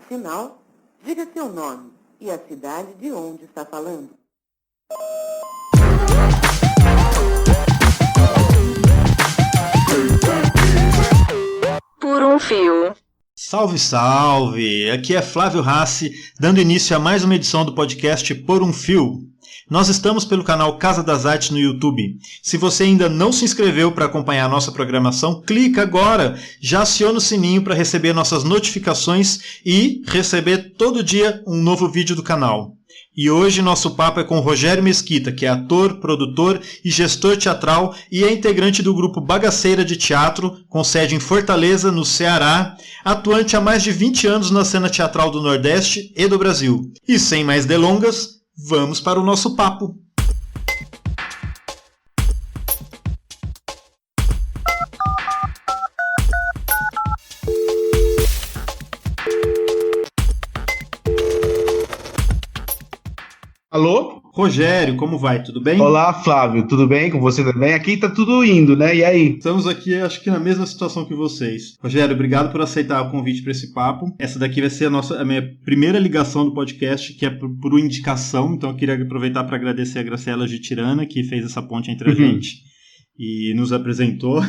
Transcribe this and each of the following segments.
final, diga seu nome e a cidade de onde está falando. Por um fio. Salve, salve! Aqui é Flávio Rassi, dando início a mais uma edição do podcast Por um Fio. Nós estamos pelo canal Casa das Artes no YouTube. Se você ainda não se inscreveu para acompanhar a nossa programação, clica agora! Já aciona o sininho para receber nossas notificações e receber todo dia um novo vídeo do canal. E hoje nosso papo é com Rogério Mesquita, que é ator, produtor e gestor teatral e é integrante do grupo Bagaceira de Teatro, com sede em Fortaleza, no Ceará, atuante há mais de 20 anos na cena teatral do Nordeste e do Brasil. E sem mais delongas, vamos para o nosso papo. Alô? Rogério, como vai? Tudo bem? Olá, Flávio, tudo bem com você também? Aqui tá tudo indo, né? E aí? Estamos aqui, acho que na mesma situação que vocês. Rogério, obrigado por aceitar o convite para esse papo. Essa daqui vai ser a minha primeira ligação do podcast, que é por indicação. Então eu queria aproveitar para agradecer a Graciela Gitirana, que fez essa ponte entre a gente e nos apresentou,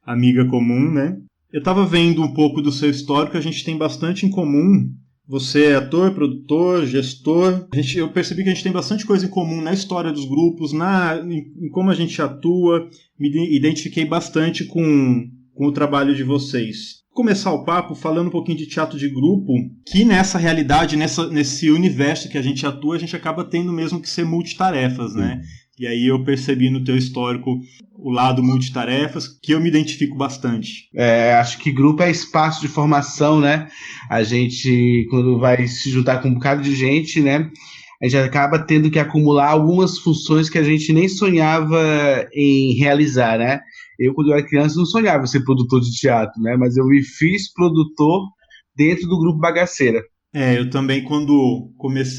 amiga comum, né? Eu estava vendo um pouco do seu histórico, a gente tem bastante em comum. Você é ator, produtor, gestor. Eu percebi que a gente tem bastante coisa em comum na história dos grupos, em como a gente atua. Me identifiquei bastante com o trabalho de vocês. Vou começar o papo falando um pouquinho de teatro de grupo, que nessa realidade, nesse universo que a gente atua, a gente acaba tendo mesmo que ser multitarefas, né? E aí eu percebi no teu histórico o lado multitarefas, que eu me identifico bastante. Acho que grupo é espaço de formação, né? A gente, quando vai se juntar com um bocado de gente, né? A gente acaba tendo que acumular algumas funções que a gente nem sonhava em realizar, né? Eu, quando eu era criança, não sonhava em ser produtor de teatro, né? Mas eu me fiz produtor dentro do grupo Bagaceira. Eu também, quando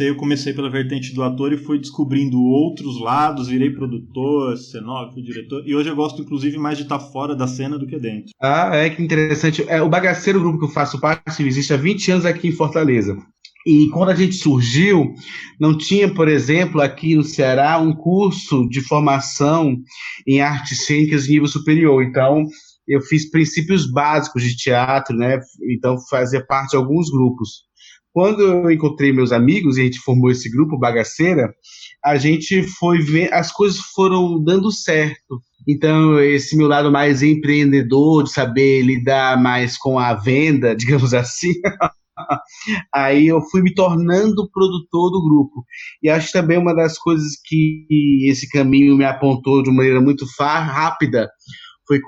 eu comecei pela vertente do ator e fui descobrindo outros lados, virei produtor, cenógrafo, diretor, e hoje eu gosto, inclusive, mais de estar fora da cena do que dentro. Que interessante. O Bagaceiro, o grupo que eu faço parte, existe há 20 anos aqui em Fortaleza. E quando a gente surgiu, não tinha, por exemplo, aqui no Ceará, um curso de formação em artes cênicas de nível superior. Então, eu fiz princípios básicos de teatro, né? Então, fazia parte de alguns grupos. Quando eu encontrei meus amigos e a gente formou esse grupo Bagaceira, a gente foi ver, as coisas foram dando certo. Então, esse meu lado mais empreendedor, de saber lidar mais com a venda, digamos assim, aí eu fui me tornando produtor do grupo. E acho também uma das coisas que esse caminho me apontou de uma maneira muito rápida foi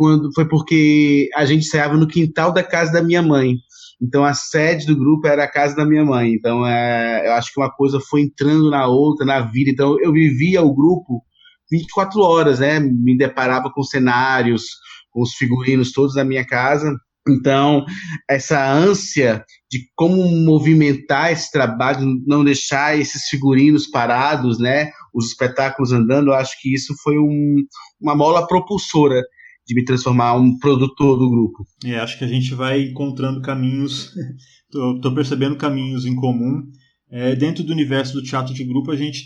porque a gente ensaiava no quintal da casa da minha mãe. Então a sede do grupo era a casa da minha mãe. Então eu acho que uma coisa foi entrando na outra, na vida. Então eu vivia o grupo 24 horas, né? Me deparava com cenários, com os figurinos todos da minha casa. Então essa ânsia de como movimentar esse trabalho, não deixar esses figurinos parados, né? Os espetáculos andando, eu acho que isso foi uma mola propulsora de me transformar em um produtor do grupo. Acho que a gente vai encontrando caminhos, tô percebendo caminhos em comum. Dentro do universo do teatro de grupo, a gente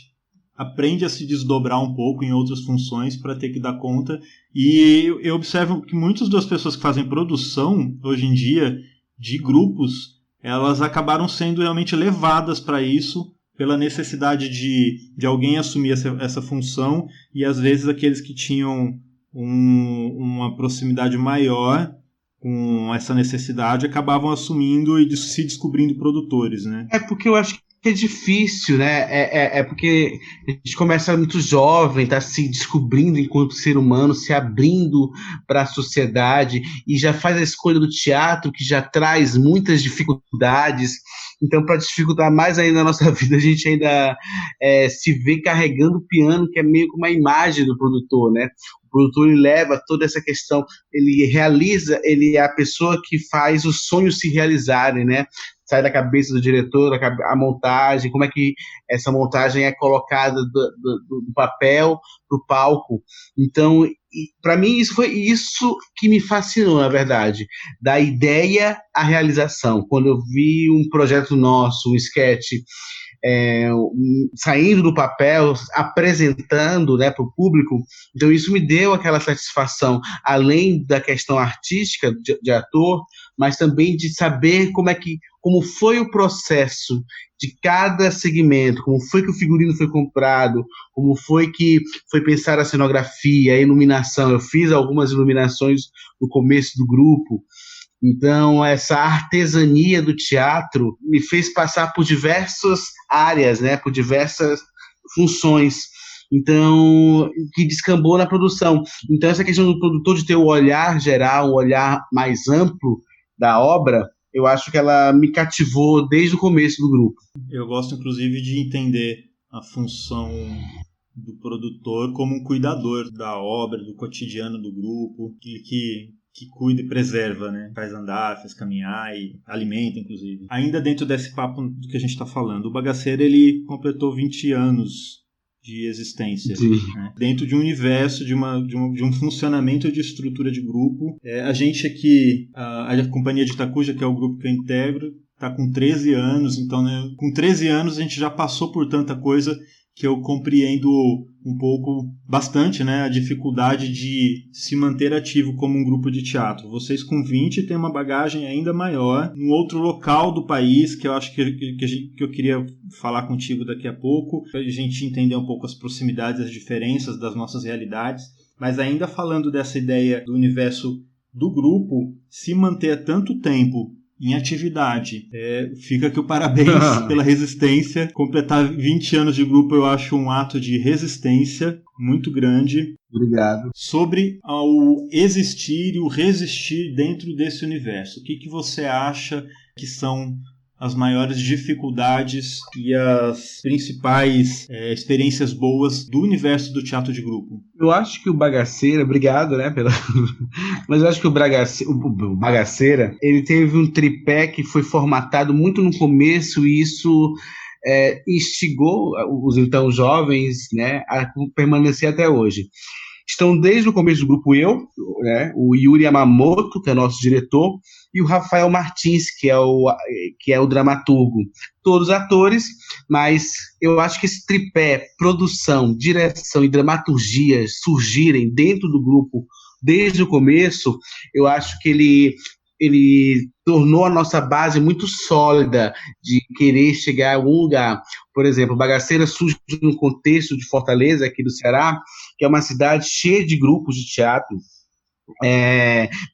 aprende a se desdobrar um pouco em outras funções para ter que dar conta. E eu observo que muitas das pessoas que fazem produção, hoje em dia, de grupos, elas acabaram sendo realmente levadas para isso, pela necessidade de alguém assumir essa função, e às vezes aqueles que tinham uma proximidade maior com essa necessidade acabavam assumindo e se descobrindo produtores, né? Porque eu acho que é difícil, né? Porque a gente começa muito jovem, tá se descobrindo enquanto ser humano, se abrindo para a sociedade e já faz a escolha do teatro, que já traz muitas dificuldades. Então, para dificultar mais ainda a nossa vida, a gente ainda se vê carregando o piano, que é meio que uma imagem do produtor, né? O produtor, ele leva toda essa questão, ele é a pessoa que faz os sonhos se realizarem, né? sai da cabeça do diretor, a montagem, como é que essa montagem é colocada do papel para o palco. Então, para mim, isso foi isso que me fascinou, na verdade, da ideia à realização. Quando eu vi um projeto nosso, um sketch, saindo do papel, apresentando, né, para o público, então isso me deu aquela satisfação, além da questão artística de ator, mas também de saber como foi o processo de cada segmento, como foi que o figurino foi comprado, como foi que foi pensar a cenografia, a iluminação. Eu fiz algumas iluminações no começo do grupo. Então, essa artesania do teatro me fez passar por diversas áreas, né, por diversas funções, então, que descambou na produção. Então, essa questão do produtor de ter o olhar geral, o olhar mais amplo da obra, eu acho que ela me cativou desde o começo do grupo. Eu gosto, inclusive, de entender a função do produtor como um cuidador da obra, do cotidiano do grupo, que cuida e preserva, né? Faz andar, faz caminhar e alimenta, inclusive. Ainda dentro desse papo do que a gente está falando, o Bagaceira, ele completou 20 anos de existência, né? Dentro de um universo, de um funcionamento de estrutura de grupo. A gente aqui, a Companhia de Itacuja, que é o grupo que eu integro, está com 13 anos, então, né, com 13 anos a gente já passou por tanta coisa que eu compreendo um pouco, bastante, né, a dificuldade de se manter ativo como um grupo de teatro. Vocês com 20 têm uma bagagem ainda maior, num outro local do país, que eu acho que eu queria falar contigo daqui a pouco, para a gente entender um pouco as proximidades, as diferenças das nossas realidades, mas ainda falando dessa ideia do universo do grupo, se manter há tanto tempo em atividade. Fica aqui o parabéns pela resistência. Completar 20 anos de grupo eu acho um ato de resistência muito grande. Obrigado. Sobre o existir e o resistir dentro desse universo. O que você acha que são as maiores dificuldades e as principais experiências boas do universo do teatro de grupo? Eu acho que o Bagaceira, obrigado, né, mas eu acho que o Bagaceira, ele teve um tripé que foi formatado muito no começo e isso instigou os então jovens, né, a permanecer até hoje. Estão desde o começo do grupo né, o Yuri Yamamoto, que é nosso diretor, e o Rafael Martins, que é o dramaturgo. Todos atores, mas eu acho que esse tripé, produção, direção e dramaturgia surgirem dentro do grupo desde o começo, eu acho que ele tornou a nossa base muito sólida de querer chegar a algum lugar. Por exemplo, Bagaceira surge no contexto de Fortaleza, aqui do Ceará, que é uma cidade cheia de grupos de teatro.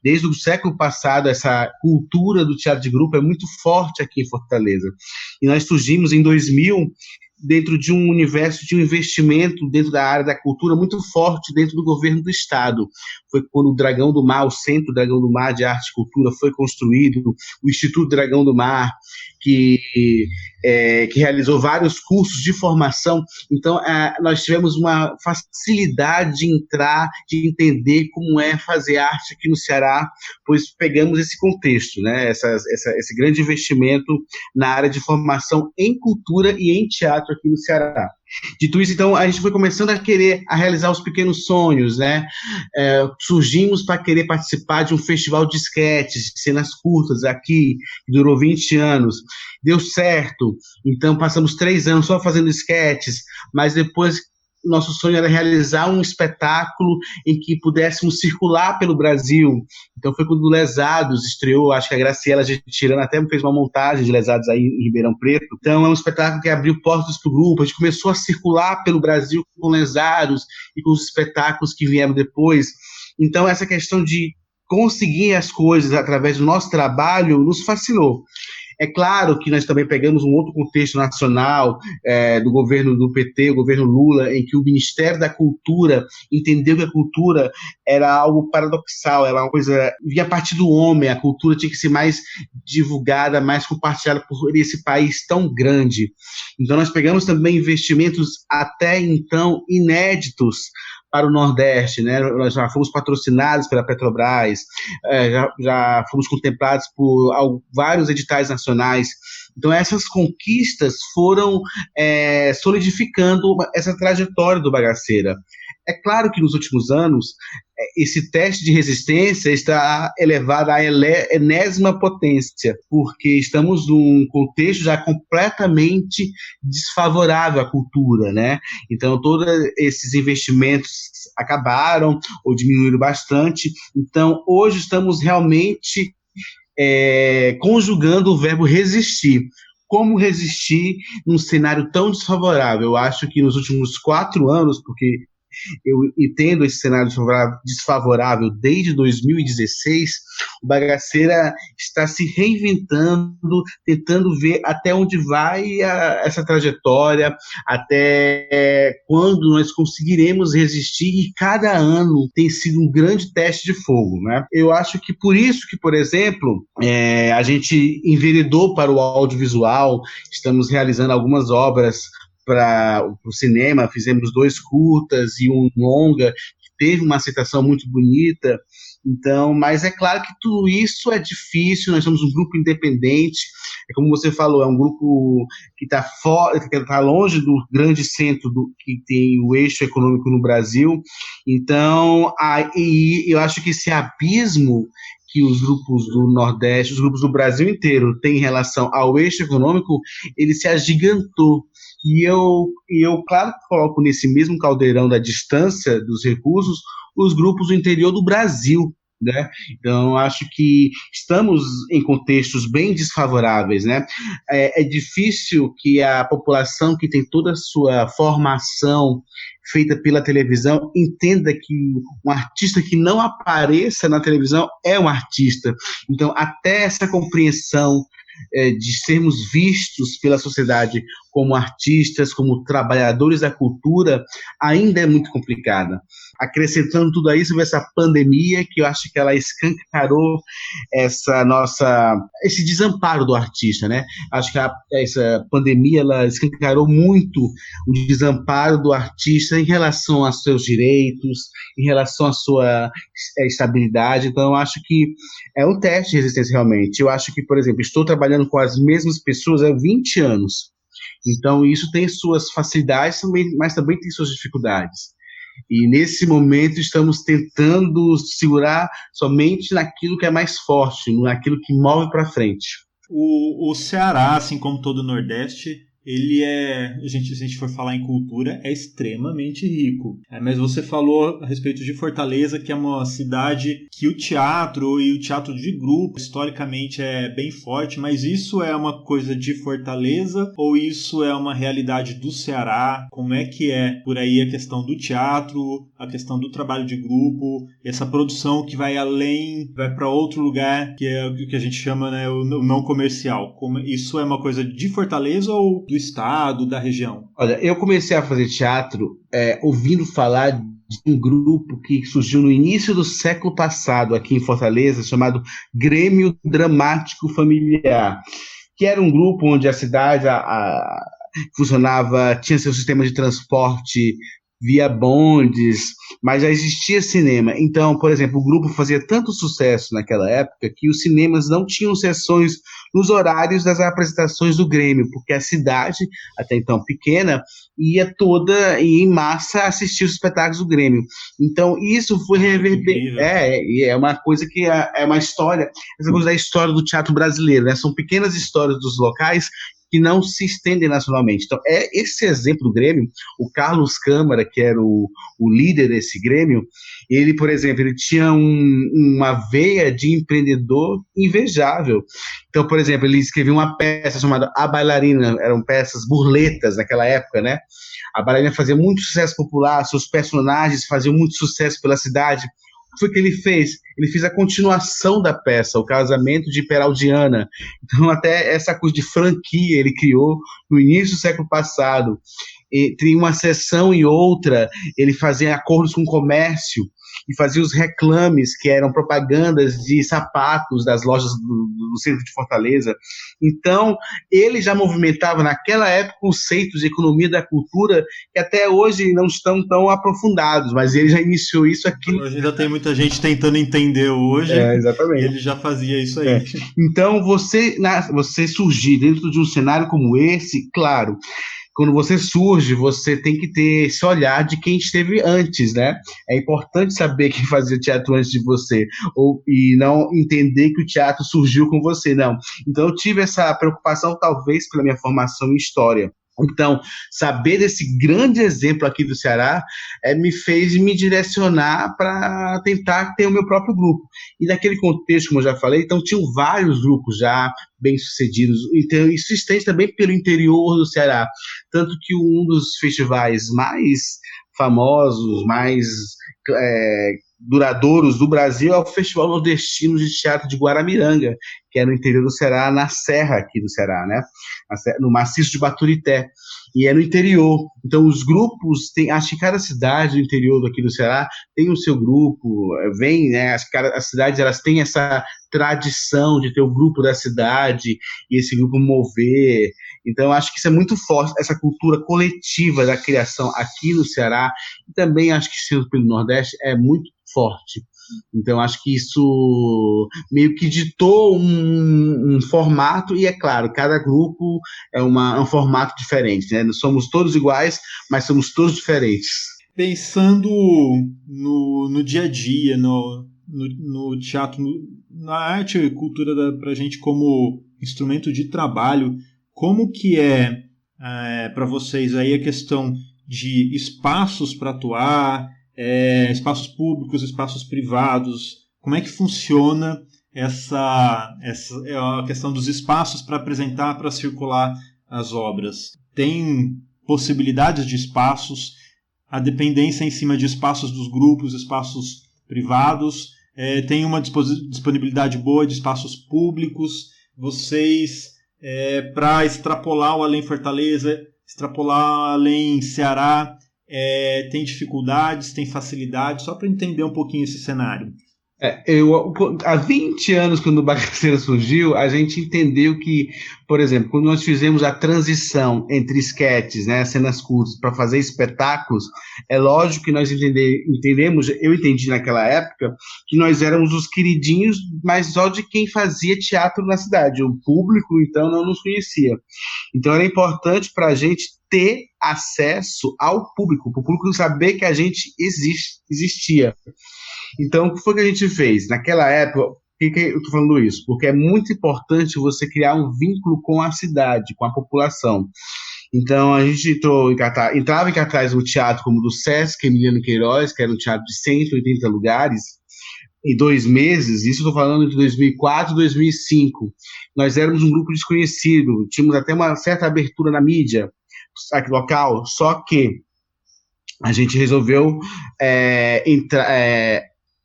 Desde o século passado, essa cultura do teatro de grupo é muito forte aqui em Fortaleza. E nós surgimos em 2000 dentro de um universo de um investimento dentro da área da cultura muito forte dentro do governo do estado. Foi quando o Dragão do Mar, o Centro Dragão do Mar de Arte e Cultura foi construído, o Instituto Dragão do Mar, que realizou vários cursos de formação. Então, nós tivemos uma facilidade de entrar, de entender como é fazer arte aqui no Ceará, pois pegamos esse contexto, né? Esse grande investimento na área de formação em cultura e em teatro aqui no Ceará. Dito isso, então, a gente foi começando a realizar os pequenos sonhos, né? Surgimos para querer participar de um festival de esquetes, de cenas curtas aqui, que durou 20 anos. Deu certo, então passamos 3 anos só fazendo esquetes, mas depois nosso sonho era realizar um espetáculo em que pudéssemos circular pelo Brasil. Então foi quando o Lesados estreou, acho que a Graciela Tirana até fez uma montagem de Lesados aí em Ribeirão Preto. Então é um espetáculo que abriu portas para o grupo, a gente começou a circular pelo Brasil com Lesados e com os espetáculos que vieram depois. Então essa questão de conseguir as coisas através do nosso trabalho nos fascinou. É claro que nós também pegamos um outro contexto nacional do governo do PT, o governo Lula, em que o Ministério da Cultura entendeu que a cultura era algo paradoxal, era uma coisa vinha a partir do homem, a cultura tinha que ser mais divulgada, mais compartilhada por esse país tão grande. Então nós pegamos também investimentos até então inéditos para o Nordeste, né? Nós já fomos patrocinados pela Petrobras, já fomos contemplados por vários editais nacionais. Então, essas conquistas foram solidificando essa trajetória do Bagaceira. É claro que nos últimos anos, esse teste de resistência está elevado à enésima potência, porque estamos num contexto já completamente desfavorável à cultura, né? Então, todos esses investimentos acabaram ou diminuíram bastante. Então, hoje estamos realmente conjugando o verbo resistir. Como resistir num cenário tão desfavorável? Eu acho que nos últimos 4 anos, porque eu entendo esse cenário desfavorável desde 2016, o Bagaceira está se reinventando, tentando ver até onde vai essa trajetória, até quando nós conseguiremos resistir, e cada ano tem sido um grande teste de fogo, né? Eu acho que por isso que, por exemplo, a gente enveredou para o audiovisual, estamos realizando algumas obras para o cinema, fizemos 2 curtas e um longa, que teve uma aceitação muito bonita. Então, mas é claro que tudo isso é difícil, nós somos um grupo independente, como você falou, é um grupo que está fora, que está longe do grande centro que tem o eixo econômico no Brasil. Então, e eu acho que esse abismo que os grupos do Nordeste, os grupos do Brasil inteiro têm em relação ao eixo econômico, ele se agigantou. E eu, claro, coloco nesse mesmo caldeirão da distância dos recursos os grupos do interior do Brasil, né? Então, acho que estamos em contextos bem desfavoráveis, né? É difícil que a população que tem toda a sua formação feita pela televisão entenda que um artista que não apareça na televisão é um artista. Então, até essa compreensão de sermos vistos pela sociedade como artistas, como trabalhadores da cultura, ainda é muito complicada. Acrescentando tudo a isso, essa pandemia, que eu acho que ela escancarou esse desamparo do artista, né? Acho que essa pandemia, ela escancarou muito o desamparo do artista em relação aos seus direitos, em relação à sua estabilidade. Então, eu acho que é um teste de resistência realmente. Eu acho que, por exemplo, estou trabalhando com as mesmas pessoas há 20 anos. Então, isso tem suas facilidades, mas também tem suas dificuldades. E, nesse momento, estamos tentando segurar somente naquilo que é mais forte, naquilo que move para frente. O Ceará, assim como todo o Nordeste, ele se a gente for falar em cultura, é extremamente rico. Mas você falou a respeito de Fortaleza, que é uma cidade que o teatro e o teatro de grupo, historicamente, é bem forte, mas isso é uma coisa de Fortaleza ou isso é uma realidade do Ceará? Como é que é por aí a questão do teatro, a questão do trabalho de grupo, essa produção que vai além, vai para outro lugar, que é o que a gente chama, né, o não comercial? Isso é uma coisa de Fortaleza ou do estado, da região? Olha, eu comecei a fazer teatro ouvindo falar de um grupo que surgiu no início do século passado aqui em Fortaleza, chamado Grêmio Dramático Familiar, que era um grupo onde a cidade funcionava, tinha seu sistema de transporte via bondes, mas já existia cinema. Então, por exemplo, o grupo fazia tanto sucesso naquela época que os cinemas não tinham sessões nos horários das apresentações do Grêmio, porque a cidade, até então pequena, ia toda em massa assistir os espetáculos do Grêmio. Então, isso foi reverberado. É uma coisa que é uma história, essa coisa da história do teatro brasileiro, né? São pequenas histórias dos locais que não se estendem nacionalmente. Então, esse exemplo do Grêmio, o Carlos Câmara, que era o líder desse Grêmio, ele, por exemplo, ele tinha uma veia de empreendedor invejável. Então, por exemplo, ele escreveu uma peça chamada A Bailarina, eram peças burletas naquela época, né? A Bailarina fazia muito sucesso popular, seus personagens faziam muito sucesso pela cidade. O que foi que ele fez? Ele fez a continuação da peça, O Casamento de Peraldiana. Então, até essa coisa de franquia ele criou no início do século passado. Entre uma sessão e outra, ele fazia acordos com o comércio e fazia os reclames, que eram propagandas de sapatos das lojas no centro de Fortaleza. Então, ele já movimentava naquela época conceitos de economia da cultura que até hoje não estão tão aprofundados, mas ele já iniciou isso aqui. Hoje ainda tem muita gente tentando entender hoje, exatamente. E ele já fazia isso aí. Então, você surgir dentro de um cenário como esse, claro, quando você surge, você tem que ter esse olhar de quem esteve antes, né? É importante saber quem fazia teatro antes de você, e não entender que o teatro surgiu com você, não. Então, eu tive essa preocupação, talvez, pela minha formação em História. Então, saber desse grande exemplo aqui do Ceará me fez me direcionar para tentar ter o meu próprio grupo. E naquele contexto, como eu já falei, então tinham vários grupos já bem-sucedidos. Então, isso se estende também pelo interior do Ceará. Tanto que um dos festivais mais famosos, mais duradouros do Brasil é o Festival Nordestino de Teatro de Guaramiranga, que é no interior do Ceará, na serra aqui do Ceará, né? No maciço de Baturité, e é no interior. Então os grupos, acho que cada cidade do interior aqui do Ceará tem o seu grupo, né? As cidades, elas têm essa tradição de ter o grupo da cidade e esse grupo mover. Então acho que isso é muito forte, essa cultura coletiva da criação aqui no Ceará, e também acho que sendo pelo Nordeste é muito forte. Então acho que isso meio que ditou um formato, e é claro, cada grupo é um formato diferente, né? Não somos todos iguais, mas somos todos diferentes. Pensando no dia a dia, no teatro, na arte e cultura para a gente como instrumento de trabalho, como que para vocês aí a questão de espaços para atuar, espaços públicos, espaços privados, como é que funciona essa a questão dos espaços para apresentar, para circular as obras? Tem possibilidades de espaços, a dependência em cima de espaços dos grupos, espaços privados, tem uma disponibilidade boa de espaços públicos. Vocês, para extrapolar o Além Fortaleza, extrapolar Além Ceará, tem dificuldades, tem facilidades, só para entender um pouquinho esse cenário. Há 20 anos, quando o Bagaceira surgiu, a gente entendeu que, por exemplo, quando nós fizemos a transição entre esquetes, né, cenas curtas, para fazer espetáculos, é lógico que nós entendemos, eu entendi naquela época, que nós éramos os queridinhos, mas só de quem fazia teatro na cidade. O público, então, não nos conhecia. Então, era importante para a gente ter acesso ao público, para o público saber que a gente existia. Então, o que foi que a gente fez? Naquela época, por que eu estou falando isso? Porque é muito importante você criar um vínculo com a cidade, com a população. Então, a gente entrava em cartaz no teatro como do Sesc Emiliano Queiroz, que era um teatro de 180 lugares, em 2 meses, isso eu estou falando de 2004 e 2005. Nós éramos um grupo desconhecido, tínhamos até uma certa abertura na mídia aqui local, só que a gente resolveu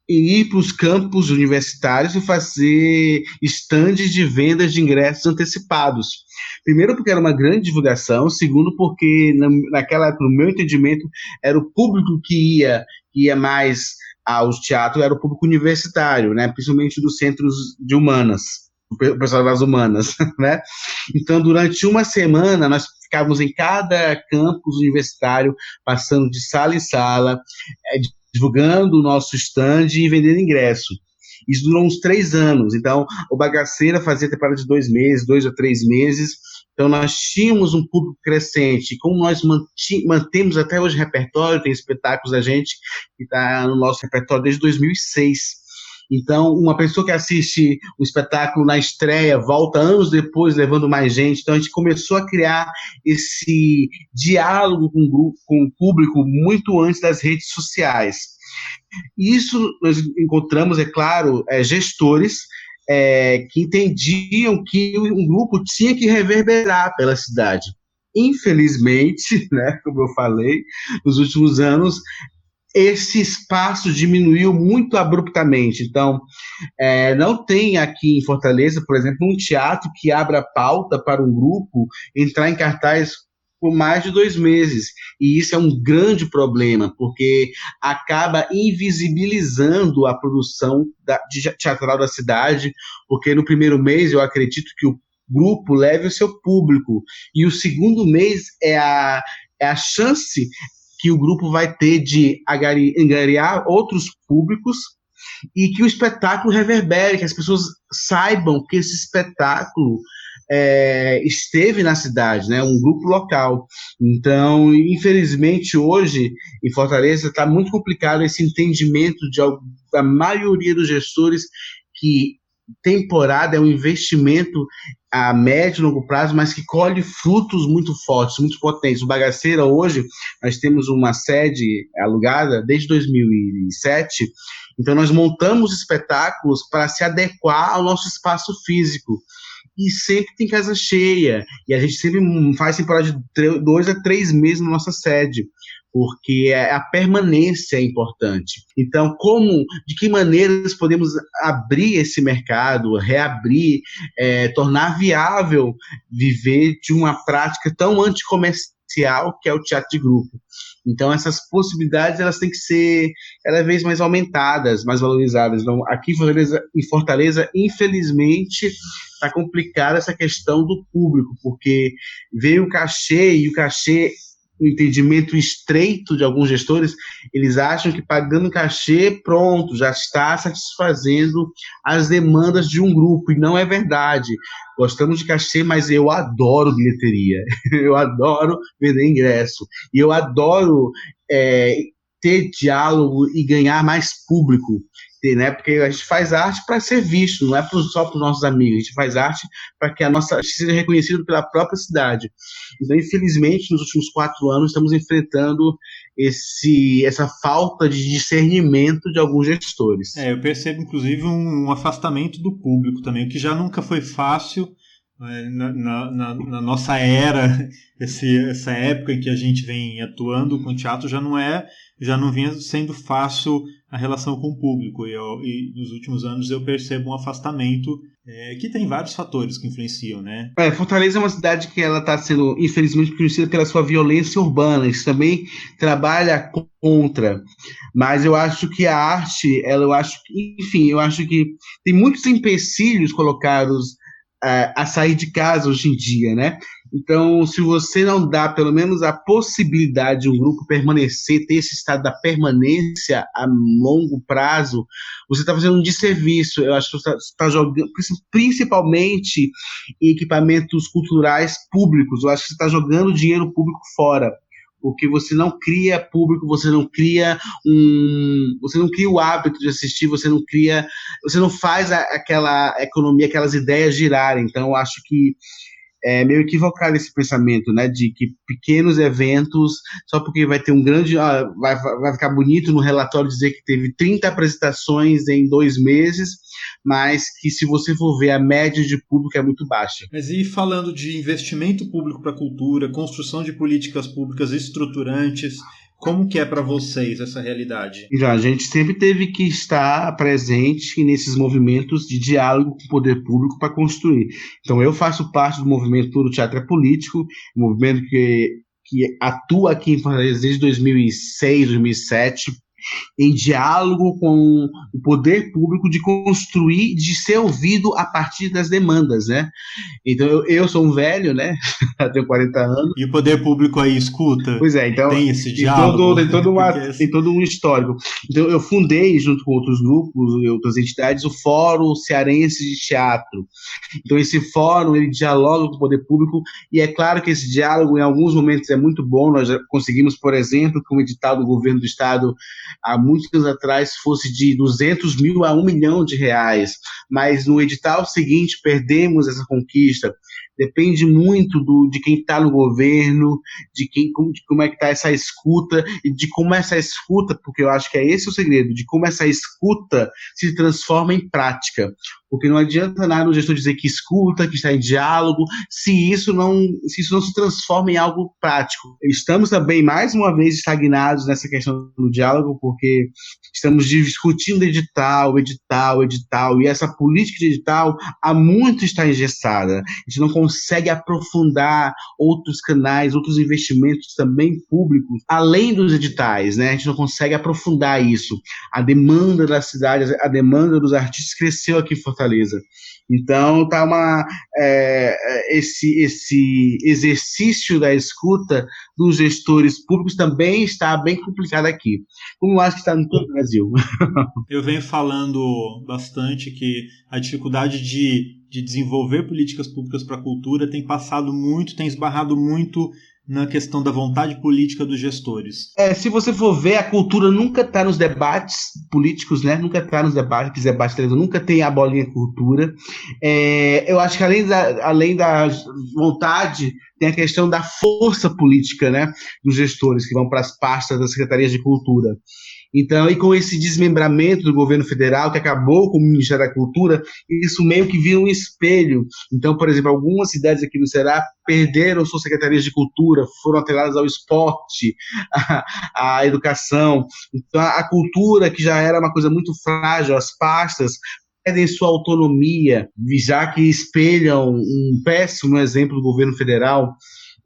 ir para os campos universitários e fazer estandes de vendas de ingressos antecipados. Primeiro, porque era uma grande divulgação. Segundo, porque naquela época, no meu entendimento, era o público que ia mais aos teatros, era o público universitário, né? Principalmente dos centros de humanas, o pessoal das humanas, né? Então, durante uma semana, nós ficávamos em cada campus universitário, passando de sala em sala, divulgando o nosso stand e vendendo ingresso. Isso durou uns 3 anos. Então, o Bagaceira fazia temporada de 2 meses, 2 ou 3 meses. Então, nós tínhamos um público crescente. Como nós mantemos até hoje repertório, tem espetáculos da gente que está no nosso repertório desde 2006. Então, uma pessoa que assiste o espetáculo na estreia volta anos depois levando mais gente. Então, a gente começou a criar esse diálogo com o público muito antes das redes sociais. Isso nós encontramos, é claro, gestores que entendiam que um grupo tinha que reverberar pela cidade. Infelizmente, né, como eu falei, nos últimos anos, esse espaço diminuiu muito abruptamente. Então, não tem aqui em Fortaleza, por exemplo, um teatro que abra pauta para um grupo entrar em cartaz por mais de 2 meses. E isso é um grande problema, porque acaba invisibilizando a produção teatral da cidade, porque no primeiro mês eu acredito que o grupo leve o seu público, e o segundo mês é a chance que o grupo vai ter de angariar outros públicos e que o espetáculo reverbere, que as pessoas saibam que esse espetáculo esteve na cidade, né, um grupo local. Então, infelizmente, hoje, em Fortaleza, está muito complicado esse entendimento da maioria dos gestores que temporada é um investimento a médio e longo prazo, mas que colhe frutos muito fortes, muito potentes. O Bagaceira, hoje, nós temos uma sede alugada desde 2007, então nós montamos espetáculos para se adequar ao nosso espaço físico. E sempre tem casa cheia, e a gente sempre faz temporada de 2 a 3 meses na nossa sede, porque a permanência é importante. Então, de que maneiras podemos abrir esse mercado, reabrir, tornar viável viver de uma prática tão anticomercial que é o teatro de grupo? Então, essas possibilidades elas têm que ser cada vez mais aumentadas, mais valorizadas. Então, aqui em Fortaleza, infelizmente, está complicada essa questão do público, porque veio o cachê, e o cachê, no entendimento estreito de alguns gestores, eles acham que pagando cachê, pronto, já está satisfazendo as demandas de um grupo, e não é verdade. Gostamos de cachê, mas eu adoro bilheteria, eu adoro vender ingresso, e eu adoro ter diálogo e ganhar mais público, né? Porque a gente faz arte para ser visto, não é só para os nossos amigos, a gente faz arte para que a nossa arte seja reconhecida pela própria cidade. Então, infelizmente, nos últimos 4 anos, estamos enfrentando essa falta de discernimento de alguns gestores. Eu percebo, inclusive, um afastamento do público também, o que já nunca foi fácil na nossa era, essa época em que a gente vem atuando com teatro, já não vinha sendo fácil a relação com o público, e nos últimos anos eu percebo um afastamento que tem vários fatores que influenciam, né? Fortaleza é uma cidade que ela está sendo, infelizmente, conhecida pela sua violência urbana. Isso também trabalha contra. Mas eu acho que a arte, eu acho que tem muitos empecilhos colocados a sair de casa hoje em dia, né? Então, se você não dá pelo menos a possibilidade de um grupo permanecer, ter esse estado da permanência a longo prazo, você está fazendo um desserviço. Eu acho que você está jogando, principalmente em equipamentos culturais públicos, eu acho que você está jogando dinheiro público fora, porque você não cria público, você não cria o hábito de assistir, você não faz aquela economia, aquelas ideias girarem. Então, eu acho que é meio equivocado esse pensamento, né, de que pequenos eventos, só porque vai ter um grande, vai ficar bonito no relatório dizer que teve 30 apresentações em 2 meses, mas que, se você for ver, a média de público é muito baixa. Mas e falando de investimento público para a cultura, construção de políticas públicas estruturantes, como que é para vocês essa realidade? Então, a gente sempre teve que estar presente nesses movimentos de diálogo com o poder público para construir. Então, eu faço parte do movimento do Teatro é Político, um movimento que atua aqui em Fortaleza desde 2006, 2007, em diálogo com o poder público, de construir, de ser ouvido a partir das demandas, né? Então, eu sou um velho, né? Tenho 40 anos. E o poder público aí escuta? Pois é, então tem esse diálogo? Tem todo um histórico. Então, eu fundei, junto com outros grupos e outras entidades, o Fórum Cearense de Teatro. Então, esse fórum, ele dialoga com o poder público, e é claro que esse diálogo, em alguns momentos, é muito bom. Nós já conseguimos, por exemplo, que o edital do governo do estado, há muitos anos atrás, fosse de 200 mil a R$1 milhão, mas no edital seguinte perdemos essa conquista. Depende muito de quem está no governo, de como é que está essa escuta, e de como essa escuta, porque eu acho que é esse o segredo, de como essa escuta se transforma em prática. Porque não adianta nada o gestor dizer que escuta, que está em diálogo, se isso não se transforma em algo prático. Estamos também, mais uma vez, estagnados nessa questão do diálogo, porque estamos discutindo edital, e essa política de edital há muito está engessada. A gente não consegue aprofundar outros canais, outros investimentos também públicos, além dos editais, né? A gente não consegue aprofundar isso. A demanda da cidade, a demanda dos artistas cresceu aqui em Fortaleza. Então, esse exercício da escuta dos gestores públicos também está bem complicado aqui, como eu acho que está no todo o Brasil. Eu venho falando bastante que a dificuldade de desenvolver políticas públicas para a cultura tem esbarrado muito na questão da vontade política dos gestores. Se você for ver, a cultura nunca está nos debates políticos, né? Nunca está nos debates nunca tem a bolinha cultura. Eu acho que além da vontade, tem a questão da força política, né? Dos gestores que vão para as pastas das secretarias de cultura. Então, e com esse desmembramento do governo federal, que acabou com o Ministério da Cultura, isso meio que vira um espelho. Então, por exemplo, algumas cidades aqui no Ceará perderam suas secretarias de cultura, foram atreladas ao esporte, à educação. Então, a cultura, que já era uma coisa muito frágil, as pastas, perdem sua autonomia, já que espelham um péssimo exemplo do governo federal.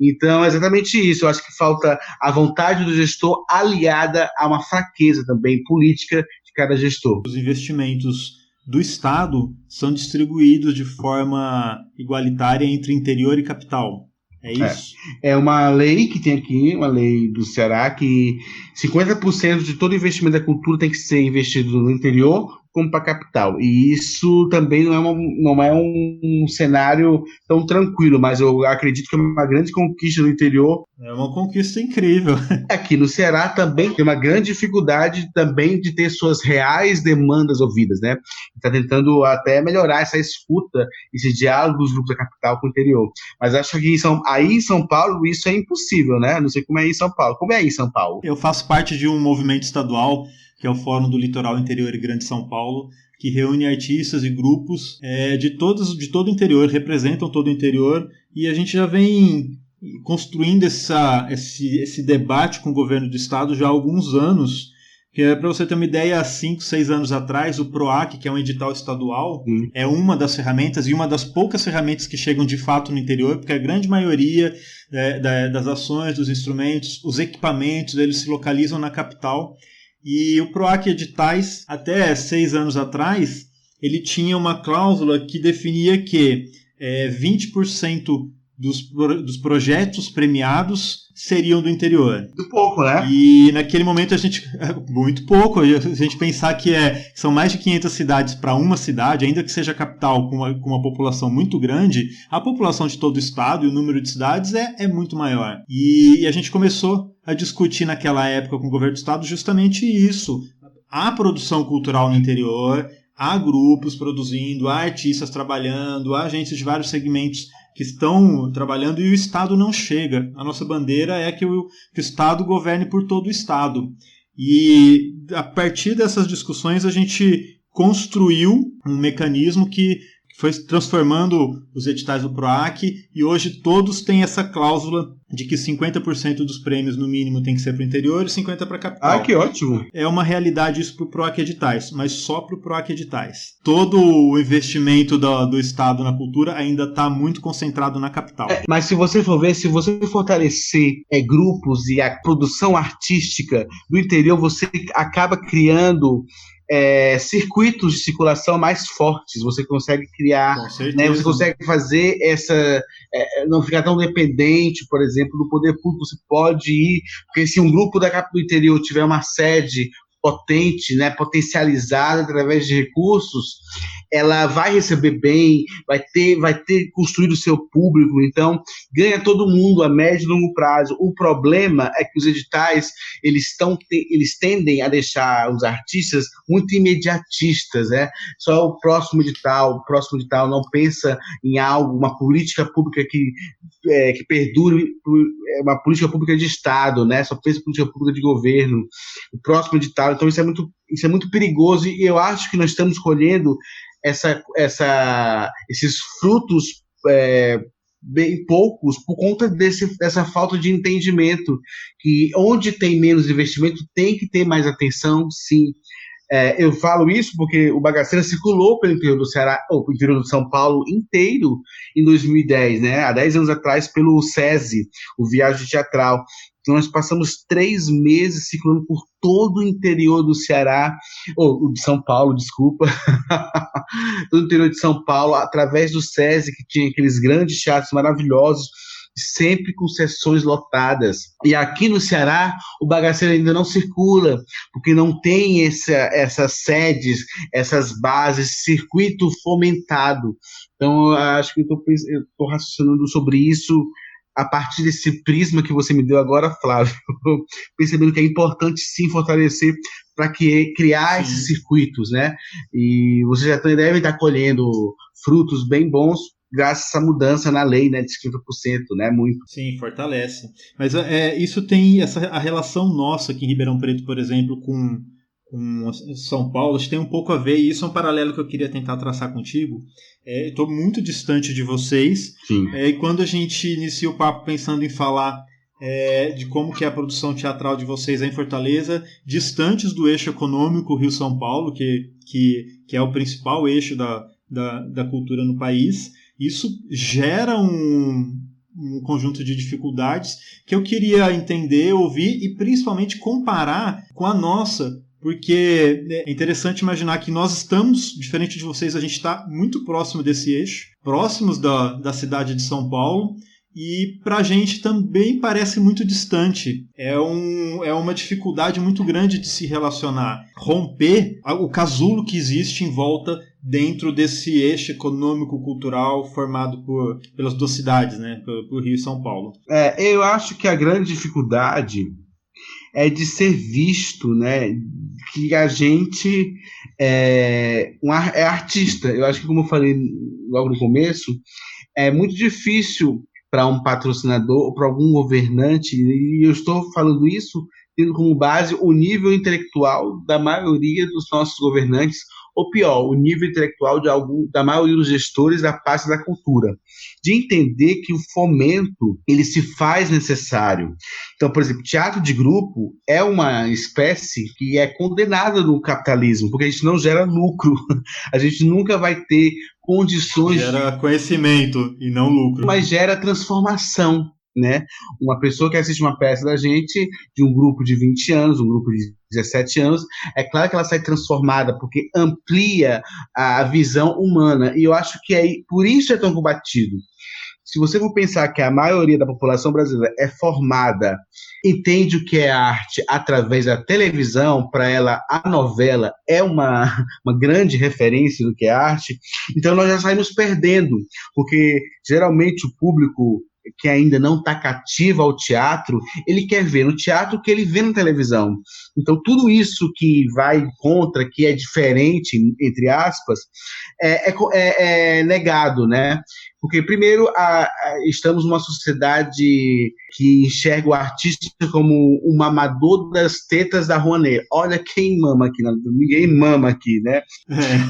Então, é exatamente isso. Eu acho que falta a vontade do gestor aliada a uma fraqueza também política de cada gestor. Os investimentos do Estado são distribuídos de forma igualitária entre interior e capital. É isso? É uma lei que tem aqui, uma lei do Ceará, que 50% de todo investimento da cultura tem que ser investido no interior como para a capital. E isso também não é um cenário tão tranquilo, mas eu acredito que é uma grande conquista no interior. É uma conquista incrível. Aqui no Ceará também tem uma grande dificuldade também de ter suas reais demandas ouvidas, né? Está tentando até melhorar essa escuta, esse diálogo dos grupos da capital com o interior. Mas acho que aí em São Paulo isso é impossível, né? Não sei como é aí em São Paulo. Como é aí em São Paulo? Eu faço parte de um movimento estadual, que é o Fórum do Litoral Interior e Grande São Paulo, que reúne artistas e grupos de todo o interior, representam todo o interior, e a gente já vem construindo esse debate com o governo do estado já há alguns anos. Para você ter uma ideia, há 5, 6 anos atrás, o PROAC, que é um edital estadual, é uma das ferramentas e uma das poucas ferramentas que chegam de fato no interior, porque a grande maioria das ações, dos instrumentos, os equipamentos, eles se localizam na capital. E o PROAC Editais, até 6 anos atrás, ele tinha uma cláusula que definia que 20% dos projetos premiados seriam do interior. Muito pouco, né? E naquele momento muito pouco, a gente pensar que são mais de 500 cidades para uma cidade, ainda que seja capital com uma população muito grande, a população de todo o estado e o número de cidades é muito maior. E a gente começou a discutir naquela época com o governo do estado justamente isso. Há produção cultural no interior, há grupos produzindo, há artistas trabalhando, há agentes de vários segmentos que estão trabalhando e o Estado não chega. A nossa bandeira é que o Estado governe por todo o Estado. E a partir dessas discussões a gente construiu um mecanismo que foi transformando os editais do PROAC e hoje todos têm essa cláusula de que 50% dos prêmios no mínimo tem que ser para o interior e 50% para a capital. Ah, que ótimo! É uma realidade isso para o PROAC Editais, mas só para o PROAC Editais. Todo o investimento do Estado na cultura ainda está muito concentrado na capital. Mas se você for ver, se você fortalecer grupos e a produção artística do interior, você acaba criando circuitos de circulação mais fortes, você consegue criar, né, você consegue fazer não ficar tão dependente, por exemplo, do poder público. Você pode ir, porque se um grupo da capital do interior tiver uma sede potente, né, potencializada através de recursos, ela vai receber bem, vai ter construído o seu público, então ganha todo mundo a médio e longo prazo. O problema é que os editais eles tendem a deixar os artistas muito imediatistas, né? Só o próximo edital não pensa em algo, uma política pública que perdure, uma política pública de Estado, né? Só pensa em política pública de governo, o próximo edital. Então isso é muito perigoso e eu acho que nós estamos colhendo esses frutos bem poucos por conta dessa falta de entendimento, que onde tem menos investimento tem que ter mais atenção, sim. Eu falo isso porque o Bagaceira circulou pelo interior do Ceará, ou pelo interior de São Paulo inteiro em 2010, né? Há 10 anos atrás, pelo SESI, o Viagem Teatral. Então, nós passamos 3 meses circulando por todo o interior do Ceará, ou de São Paulo, desculpa, todo o interior de São Paulo, através do SESI, que tinha aqueles grandes teatros maravilhosos, sempre com sessões lotadas. E aqui no Ceará, o Bagaceiro ainda não circula, porque não tem essas sedes, essas bases, circuito fomentado. Então, eu acho que eu estou raciocinando sobre isso a partir desse prisma que você me deu agora, Flávio, percebendo que é importante sim fortalecer para criar esses circuitos, né? E vocês já devem estar colhendo frutos bem bons graças a essa mudança na lei, né, de 50%, né? Muito. Sim, fortalece. Mas isso tem a relação nossa aqui em Ribeirão Preto, por exemplo, com São Paulo, acho que tem um pouco a ver, e isso é um paralelo que eu queria tentar traçar contigo. Estou muito distante de vocês, e quando a gente inicia o papo pensando em falar de como que é a produção teatral de vocês em Fortaleza, distantes do eixo econômico Rio-São Paulo, que é o principal eixo da cultura no país, isso gera um conjunto de dificuldades que eu queria entender, ouvir e principalmente comparar com a nossa, porque é interessante imaginar que nós estamos, diferente de vocês, a gente está muito próximo desse eixo, próximos da cidade de São Paulo, e para a gente também parece muito distante. É uma dificuldade muito grande de se relacionar, romper o casulo que existe em volta dentro desse eixo econômico-cultural formado pelas duas cidades, né, por Rio e São Paulo. Eu acho que a grande dificuldade é de ser visto, né, que a gente é artista. Eu acho que, como eu falei logo no começo, é muito difícil para um patrocinador ou para algum governante, e eu estou falando isso tendo como base o nível intelectual da maioria dos nossos governantes, ou pior, o nível intelectual da maioria dos gestores da parte da cultura, de entender que o fomento ele se faz necessário. Então, por exemplo, teatro de grupo é uma espécie que é condenada no capitalismo, porque a gente não gera lucro, a gente nunca vai ter condições... Gera conhecimento e não lucro. Mas gera transformação, né? Uma pessoa que assiste uma peça da gente, de um grupo de 20 anos, um grupo de 17 anos, é claro que ela sai transformada, porque amplia a visão humana, e eu acho que por isso é tão combatido. Se você for pensar que a maioria da população brasileira é formada, entende o que é arte através da televisão, para ela a novela é uma grande referência do que é arte, então nós já saímos perdendo, porque geralmente o público que ainda não está cativo ao teatro, ele quer ver no teatro o que ele vê na televisão. Então tudo isso que vai contra, que é diferente, entre aspas, é negado, né? Porque, primeiro, estamos numa sociedade que enxerga o artista como um mamador das tetas da Rouanet. Olha quem mama aqui, ninguém mama aqui, né?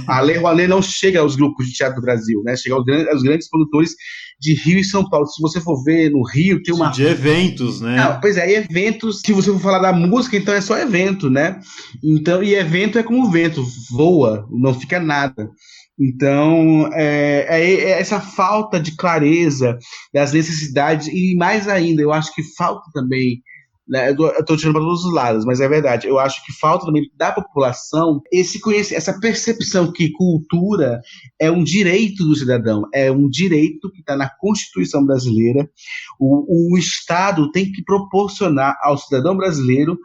A Lei Rouanet não chega aos grupos de teatro do Brasil, né? Chega aos grandes produtores de Rio e São Paulo. Se você for ver no Rio, tem uma... De eventos, né? Não, pois é, eventos, se você for falar da música, então é só evento, né? Então, e evento é como vento, voa, não fica nada. Então, essa falta de clareza das necessidades, e mais ainda, eu acho que falta também, né, eu estou tirando para todos os lados, mas é verdade, eu acho que falta também da população essa percepção que cultura é um direito do cidadão, é um direito que está na Constituição brasileira. O Estado tem que proporcionar ao cidadão brasileiro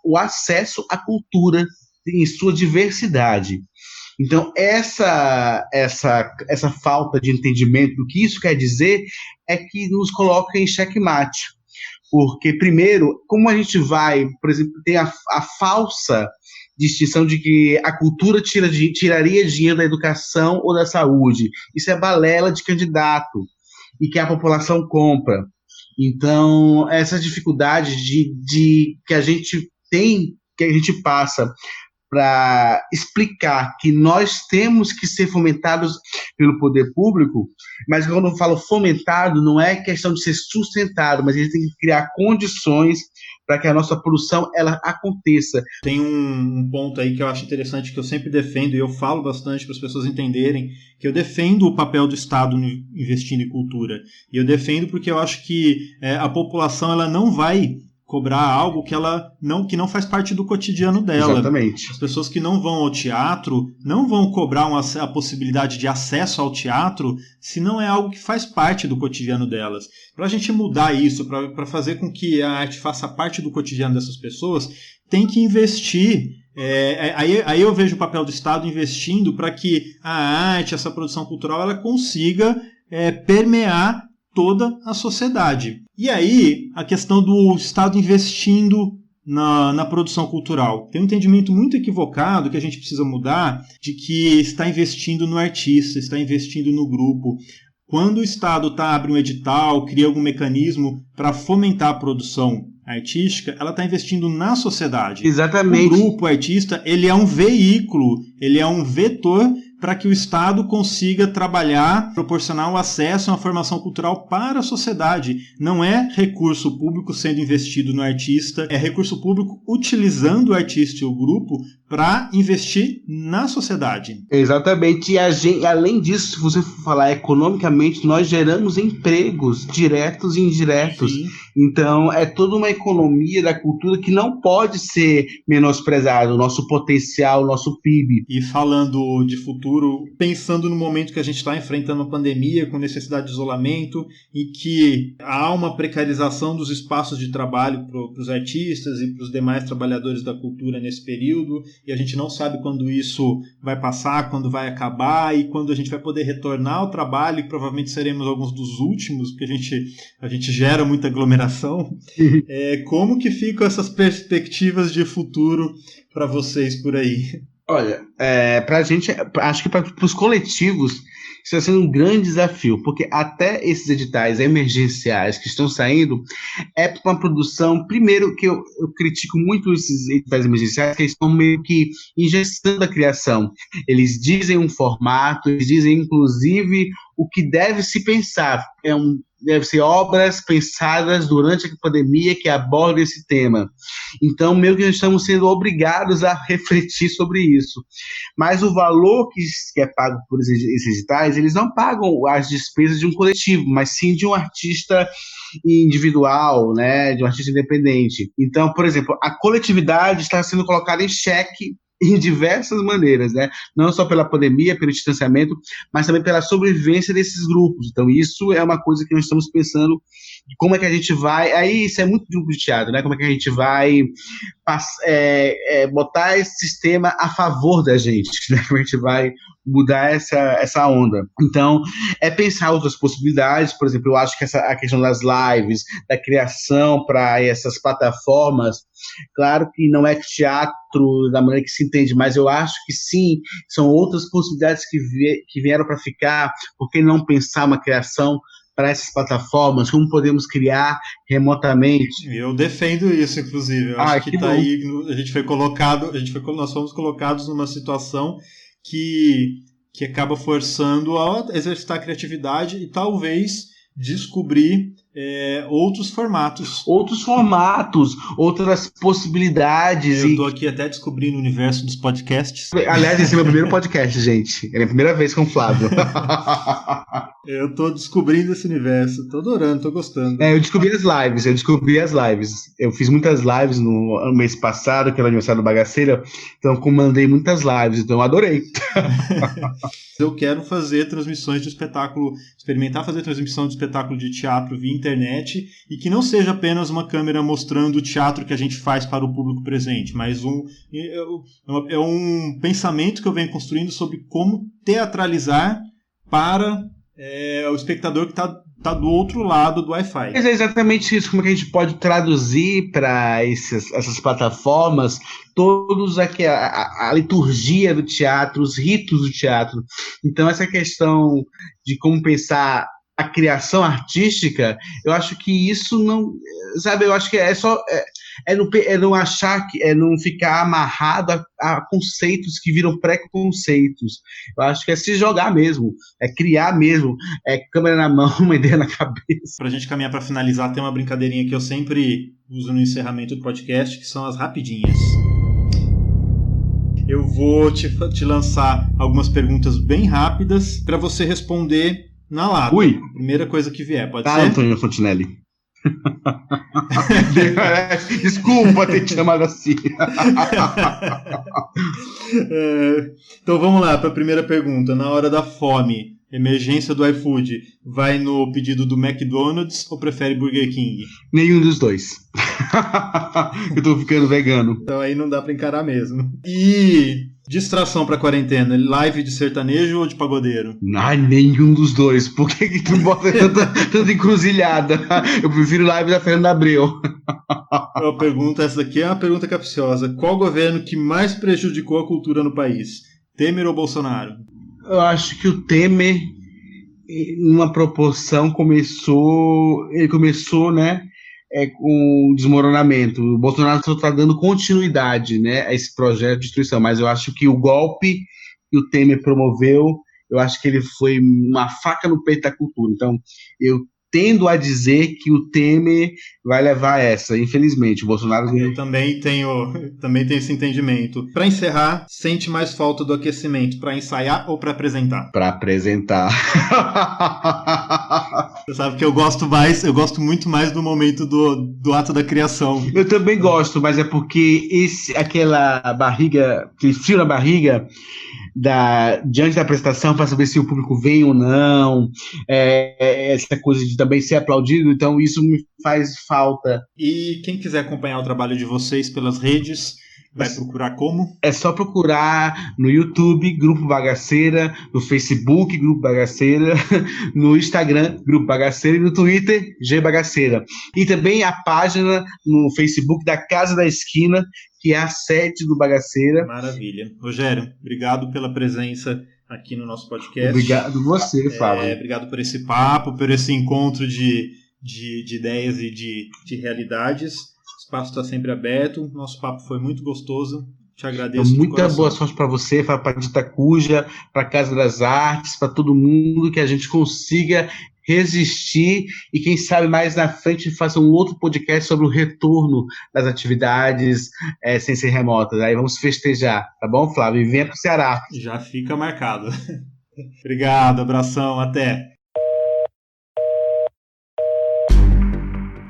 o acesso à cultura em sua diversidade. Então, essa falta de entendimento do que isso quer dizer é que nos coloca em xeque-mate. Porque, primeiro, como a gente vai, por exemplo, tem a falsa distinção de que a cultura tiraria dinheiro da educação ou da saúde. Isso é balela de candidato e que a população compra. Então, essas dificuldades que a gente tem, que a gente passa para explicar que nós temos que ser fomentados pelo poder público, mas quando eu falo fomentado, não é questão de ser sustentado, mas a gente tem que criar condições para que a nossa produção ela aconteça. Tem um ponto aí que eu acho interessante, que eu sempre defendo, e eu falo bastante para as pessoas entenderem, que eu defendo o papel do Estado investindo em cultura. E eu defendo porque eu acho que a população ela não vai cobrar algo que não faz parte do cotidiano dela. Exatamente. As pessoas que não vão ao teatro não vão cobrar a possibilidade de acesso ao teatro se não é algo que faz parte do cotidiano delas. Para a gente mudar isso, para fazer com que a arte faça parte do cotidiano dessas pessoas, tem que investir. Aí eu vejo o papel do Estado investindo para que a arte, essa produção cultural, ela consiga permear toda a sociedade. E aí, a questão do Estado investindo na produção cultural. Tem um entendimento muito equivocado que a gente precisa mudar, de que está investindo no artista, está investindo no grupo. Quando o Estado abre um edital, cria algum mecanismo para fomentar a produção artística, ela está investindo na sociedade. Exatamente. O grupo, o artista, ele é um veículo, ele é um vetor para que o Estado consiga trabalhar, proporcionar o acesso a uma formação cultural para a sociedade. Não é recurso público sendo investido no artista, é recurso público utilizando o artista e o grupo para investir na sociedade. Exatamente. E além disso, se você for falar economicamente, nós geramos empregos diretos e indiretos. Sim. Então, é toda uma economia da cultura que não pode ser menosprezado, o nosso potencial, o nosso PIB. E falando de futuro, pensando no momento que a gente está enfrentando a pandemia, com necessidade de isolamento, e que há uma precarização dos espaços de trabalho para os artistas e para os demais trabalhadores da cultura nesse período, e a gente não sabe quando isso vai passar, quando vai acabar, e quando a gente vai poder retornar ao trabalho, e provavelmente seremos alguns dos últimos, porque a gente gera muita aglomeração. Como que ficam essas perspectivas de futuro para vocês por aí? Olha, para a gente, acho que para os coletivos, isso está sendo um grande desafio, porque até esses editais emergenciais que estão saindo, é uma produção, primeiro que eu critico muito esses editais emergenciais, que eles estão meio que engessando a criação. Eles dizem um formato, eles dizem inclusive o que deve se pensar. Deve ser obras pensadas durante a pandemia que abordem esse tema. Então, meio que nós estamos sendo obrigados a refletir sobre isso. Mas o valor que é pago por esses editais, eles não pagam as despesas de um coletivo, mas sim de um artista individual, né, de um artista independente. Então, por exemplo, a coletividade está sendo colocada em xeque em diversas maneiras, né? Não só pela pandemia, pelo distanciamento, mas também pela sobrevivência desses grupos. Então, isso é uma coisa que nós estamos pensando, como é que a gente vai... Aí, isso é muito grupo de teatro, né? Como é que a gente vai botar esse sistema a favor da gente, né? Como a gente vai mudar essa onda. Então, é pensar outras possibilidades. Por exemplo, eu acho que a questão das lives, da criação para essas plataformas, claro que não é teatro da maneira que se entende, mas eu acho que sim, são outras possibilidades que vieram para ficar. Por que não pensar uma criação para essas plataformas? Como podemos criar remotamente? Eu defendo isso, inclusive. Eu acho que tá aí, nós fomos colocados numa situação que acaba forçando a exercitar a criatividade e talvez descobrir outros formatos. Outras possibilidades. Eu estou aqui até descobrindo o universo dos podcasts. Aliás, esse é meu primeiro podcast, gente. É a minha primeira vez com o Flávio. Eu estou descobrindo esse universo. Estou adorando, estou gostando. Eu descobri as lives. Eu fiz muitas lives no mês passado, que era o aniversário do Bagaceira. Então, comandei muitas lives. Então, eu adorei. Eu quero fazer transmissões de espetáculo, experimentar fazer transmissão de espetáculo de teatro via internet, e que não seja apenas uma câmera mostrando o teatro que a gente faz para o público presente, mas é um pensamento que eu venho construindo sobre como teatralizar para o espectador que está do outro lado do Wi-Fi. Mas é exatamente isso, como é que a gente pode traduzir para essas plataformas todos a liturgia do teatro, os ritos do teatro. Então, essa questão de como pensar a criação artística, eu acho que isso não... Sabe, eu acho que é só... é não achar que é não ficar amarrado a conceitos que viram preconceitos. Eu acho que é se jogar mesmo, é criar mesmo, é câmera na mão, uma ideia na cabeça. Pra gente caminhar para finalizar, tem uma brincadeirinha que eu sempre uso no encerramento do podcast, que são as rapidinhas. Eu vou te lançar algumas perguntas bem rápidas para você responder na lata. Ui. Primeira coisa que vier, pode ser? Antônio Fontinelli. Desculpa ter te chamado assim. Então vamos lá para a primeira pergunta. Na hora da fome, emergência do iFood, vai no pedido do McDonald's ou prefere Burger King? Nenhum dos dois. Eu tô ficando vegano. Então aí não dá para encarar mesmo. E distração para quarentena, live de sertanejo ou de pagodeiro? Ai, nenhum dos dois. Por que tu bota tanta encruzilhada? Eu prefiro live da Fernanda Abreu. Essa daqui é uma pergunta capciosa. Qual governo que mais prejudicou a cultura no país? Temer ou Bolsonaro? Eu acho que o Temer, numa proporção, começou, né, com o desmoronamento. O Bolsonaro só está dando continuidade, né, a esse projeto de destruição, mas eu acho que o golpe que o Temer promoveu, eu acho que ele foi uma faca no peito da cultura. Então, eu tendo a dizer que o Temer vai levar essa, infelizmente. O Bolsonaro... Eu também tenho esse entendimento. Para encerrar, sente mais falta do aquecimento? Para ensaiar ou para apresentar? Para apresentar. Você sabe que eu gosto muito mais do momento do ato da criação. Eu também gosto, mas é porque aquele frio na barriga diante da apresentação para saber se o público vem ou não, essa coisa de também ser aplaudido, então isso me faz falta. E quem quiser acompanhar o trabalho de vocês pelas redes, vai procurar como? É só procurar no YouTube, Grupo Bagaceira, no Facebook, Grupo Bagaceira, no Instagram, Grupo Bagaceira, e no Twitter, G Bagaceira. E também a página no Facebook da Casa da Esquina, que é a sede do Bagaceira. Maravilha. Rogério, obrigado pela presença aqui no nosso podcast. Obrigado você, Fábio. Obrigado por esse papo, por esse encontro de ideias e de realidades. O espaço está sempre aberto. Nosso papo foi muito gostoso. Te agradeço. Muita boa sorte para você, para a Ditacuja, para a Casa das Artes, para todo mundo, que a gente consiga resistir e quem sabe mais na frente faça um outro podcast sobre o retorno das atividades sem ser remotas. Aí vamos festejar, tá bom, Flávio? E venha para o Ceará. Já fica marcado. Obrigado, abração, até.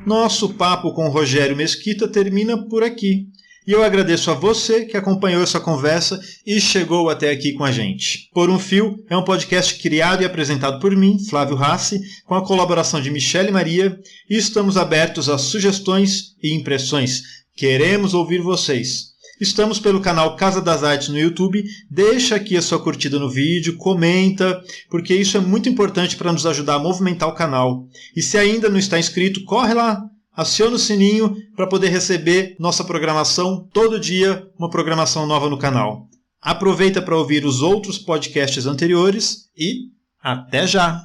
Nosso papo com Rogério Mesquita termina por aqui. E eu agradeço a você que acompanhou essa conversa e chegou até aqui com a gente. Por um Fio é um podcast criado e apresentado por mim, Flávio Rassi, com a colaboração de Michele Maria, e estamos abertos a sugestões e impressões. Queremos ouvir vocês. Estamos pelo canal Casa das Artes no YouTube. Deixa aqui a sua curtida no vídeo, comenta, porque isso é muito importante para nos ajudar a movimentar o canal. E se ainda não está inscrito, corre lá! Aciona o sininho para poder receber nossa programação todo dia, uma programação nova no canal. Aproveita para ouvir os outros podcasts anteriores e até já!